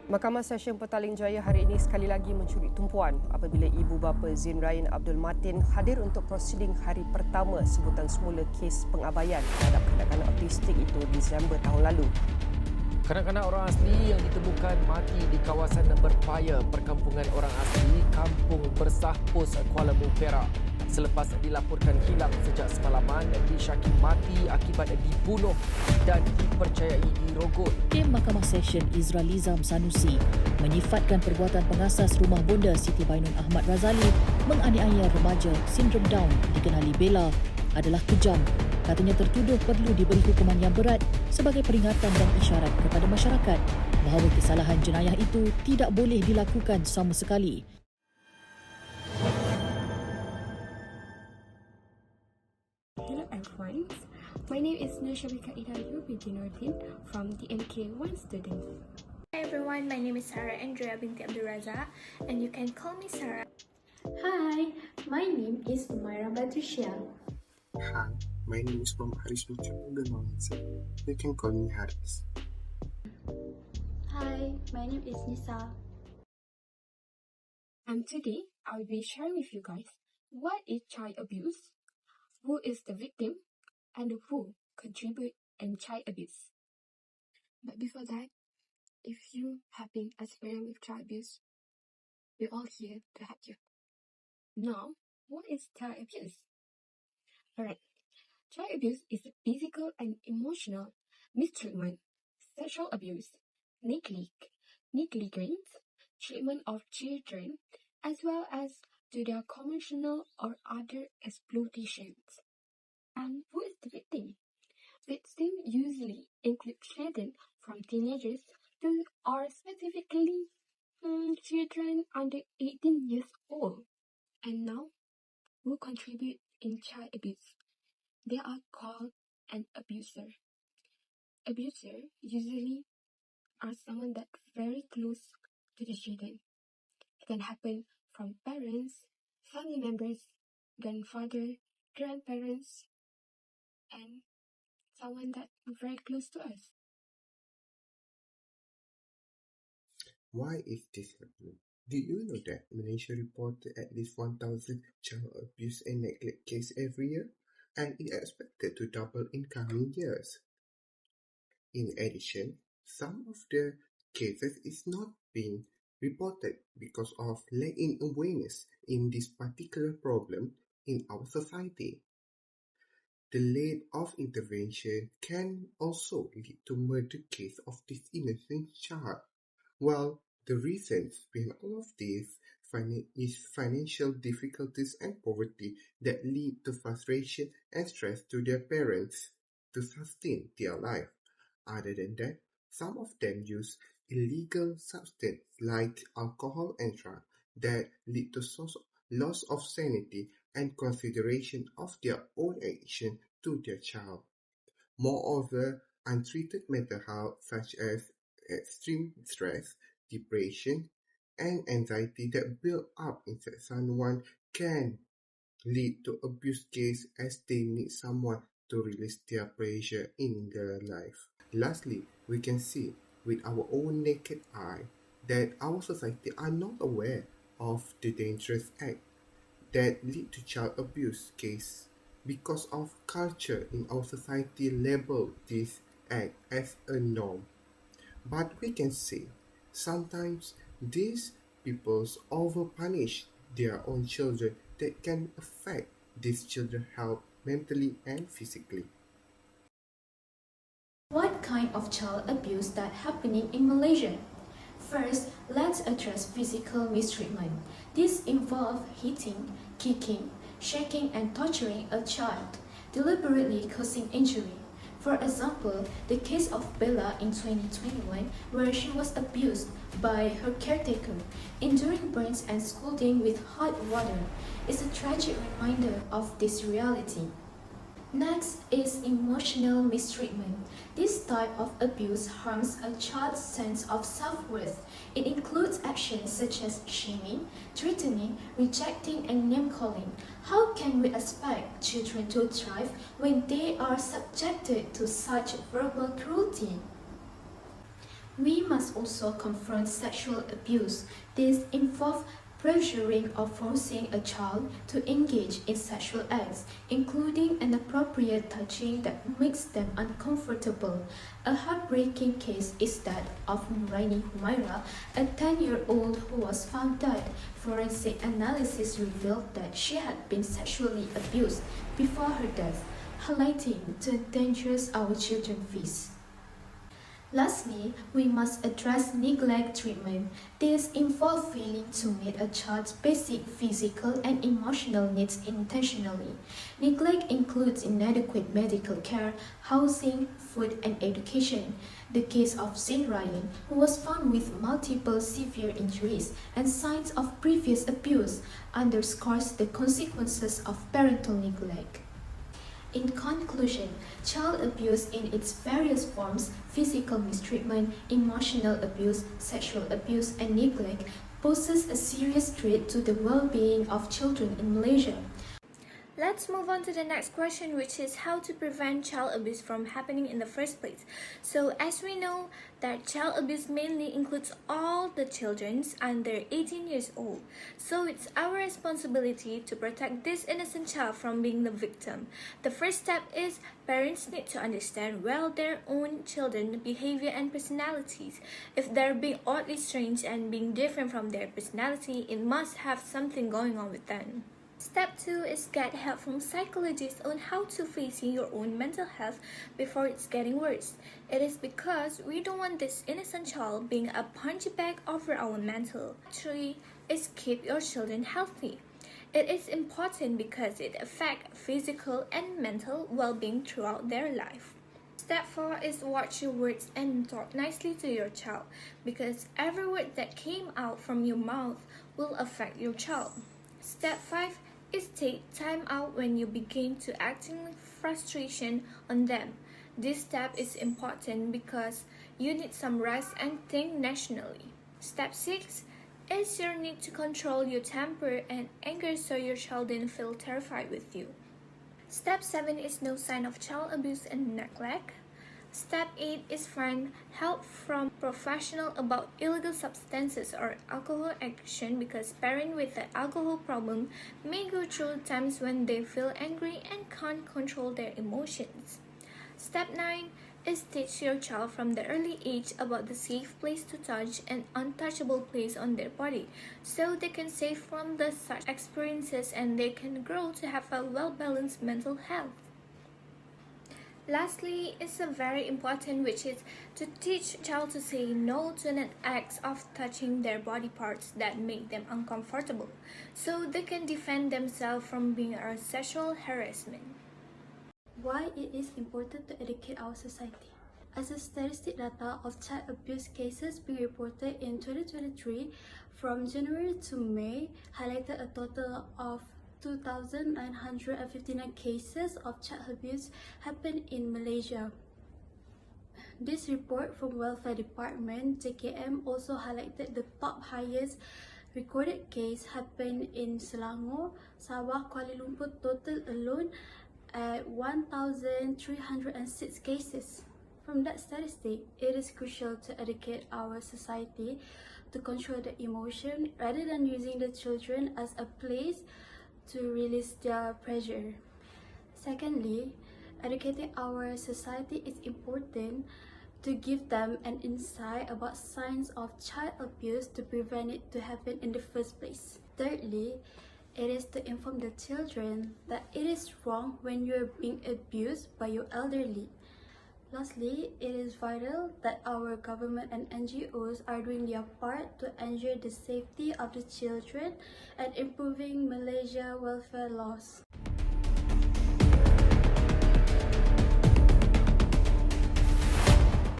Mahkamah Session Petaling Jaya hari ini sekali lagi mencuri tumpuan apabila ibu bapa Zain Ryan Abdul Matin hadir untuk prosiding hari pertama sebutan semula kes pengabaian terhadap kanak-kanak autistik itu Disember tahun lalu. Kanak-kanak orang asli yang ditemukan mati di kawasan berpaya perkampungan orang asli Kampung Bersah Pos Kuala Lumpur selepas dilaporkan hilang sejak semalaman disyaki mati akibat dibunuh dan dipercayai dirogol. Hakim Mahkamah Session Izrael Lizam Sanusi menyifatkan perbuatan pengasas rumah bonda Siti Bainun Ahmad Razali menganiaya remaja sindrom Down dikenali Bella adalah kejam. Katanya tertuduh perlu diberi hukuman yang berat sebagai peringatan dan isyarat kepada masyarakat bahawa kesalahan jenayah itu tidak boleh dilakukan sama sekali. Hello everyone, my name is Nur Shabika Idayu Bijinuddin from the ENG1562 student. Hi everyone, my name is Sarah Andrea binti Abdul Razak and you can call me Sarah. Hi, my name is Umaira Badrishia. Hi, my name is Muhammad Haris binti Abdul Razak. You can call me Haris. Hi, my name is Nisa. And today I will be sharing with you guys what is child abuse, who is the victim, and who contribute in child abuse. But before that, if you have been experienced with child abuse, we're all here to help you. Now, what is child abuse? Alright, child abuse is physical and emotional mistreatment, sexual abuse, negligence, treatment of children, as well as to their commercial or other exploitations. And who is the victim? Victims usually include children from teenagers to or specifically children under 18 years old. And now, who contribute in child abuse? They are called an abuser. Abuser usually are someone that's very close to the children. It can happen from parents, family members, grandfather, grandparents, and someone that's very close to us. Why is this happening? Did you know that Malaysia reported at least 1,000 child abuse and neglect cases every year? And is expected to double in coming years. In addition, some of the cases is not being reported because of lacking awareness in this particular problem in our society. The lack of intervention can also lead to murder case of this innocent child. Well, the reasons behind all of this is financial difficulties and poverty that lead to frustration and stress to their parents to sustain their life. Other than that, some of them use illegal substances like alcohol and drugs that lead to loss of sanity and consideration of their own action to their child. Moreover, untreated mental health such as extreme stress, depression, and anxiety that build up inside someone can lead to abuse case as they need someone to release their pressure in their life. Lastly, we can see with our own naked eye that our society are not aware of the dangerous act that lead to child abuse case because of culture in our society label this act as a norm. But we can say sometimes these peoples over-punish their own children that can affect these children's health mentally and physically. What kind of child abuse that happening in Malaysia? First, let's address physical mistreatment. This involves hitting, kicking, shaking and torturing a child, deliberately causing injury. For example, the case of Bella in 2021 where she was abused by her caretaker, enduring burns and scalding with hot water, is a tragic reminder of this reality. Next is emotional mistreatment. This type of abuse harms a child's sense of self-worth. It includes actions such as shaming, threatening, rejecting, and name-calling. How can we expect children to thrive when they are subjected to such verbal cruelty? We must also confront sexual abuse. This involves pressuring or forcing a child to engage in sexual acts, including inappropriate touching that makes them uncomfortable. A heartbreaking case is that of Nuraini Humaira, a 10-year-old who was found dead. Forensic analysis revealed that she had been sexually abused before her death, highlighting the dangers our children face. Lastly, we must address neglect treatment. This involves failing to meet a child's basic physical and emotional needs intentionally. Neglect includes inadequate medical care, housing, food, and education. The case of Zain Ryan, who was found with multiple severe injuries and signs of previous abuse, underscores the consequences of parental neglect. In conclusion, child abuse in its various forms, physical mistreatment, emotional abuse, sexual abuse, and neglect, poses a serious threat to the well-being of children in Malaysia. Let's move on to the next question, which is how to prevent child abuse from happening in the first place. So as we know that child abuse mainly includes all the children under 18 years old. So it's our responsibility to protect this innocent child from being the victim. The first step is parents need to understand well their own children's behavior and personalities. If they're being oddly strange and being different from their personality, it must have something going on with them. Step 2 is get help from psychologists on how to face your own mental health before it's getting worse. It is because we don't want this innocent child being a punch bag over our mental. 3 is keep your children healthy. It is important because it affects physical and mental well-being throughout their life. Step 4 is watch your words and talk nicely to your child because every word that came out from your mouth will affect your child. Step 5 is take time out when you begin to acting frustration on them. This step is important because you need some rest and think nationally. Step 6 is your need to control your temper and anger so your child didn't feel terrified with you. Step 7 is no sign of child abuse and neglect. Step 8 is find help from professional about illegal substances or alcohol addiction because parents with an alcohol problem may go through times when they feel angry and can't control their emotions. Step 9 is teach your child from the early age about the safe place to touch and untouchable place on their body so they can save from the such experiences and they can grow to have a well-balanced mental health. Lastly, it's a very important which is to teach child to say no to an act of touching their body parts that make them uncomfortable so they can defend themselves from being a sexual harassment. Why it is important to educate our society. As a statistic data of child abuse cases being reported in 2023 from January to May highlighted a total of 2,959 cases of child abuse happened in Malaysia. This report from Welfare Department JKM also highlighted the top highest recorded case happened in Selangor, Sabah, Kuala Lumpur total alone at 1,306 cases. From that statistic, it is crucial to educate our society to control the emotion rather than using the children as a place to release their pressure. Secondly, educating our society is important to give them an insight about signs of child abuse to prevent it to happen in the first place. Thirdly, it is to inform the children that it is wrong when you are being abused by your elderly. Lastly, it is vital that our government and NGOs are doing their part to ensure the safety of the children and improving Malaysia welfare laws.